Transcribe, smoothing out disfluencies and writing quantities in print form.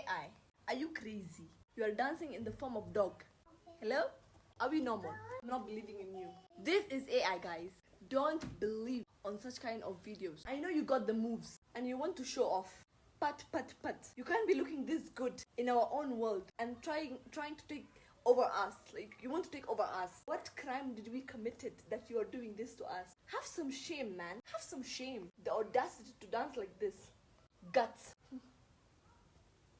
AI, are you crazy? You are dancing in the form of dog. Hello? Are we normal? I'm not believing in you. This is AI, guys. Don't believe on such kind of videos. I know you got the moves and you want to show off. But. You can't be looking this good in our own world and trying to take over us. Like, you want to take over us. What crime did we committed that you are doing this to us? Have some shame, man. Have some shame. The audacity to dance like this. Guts.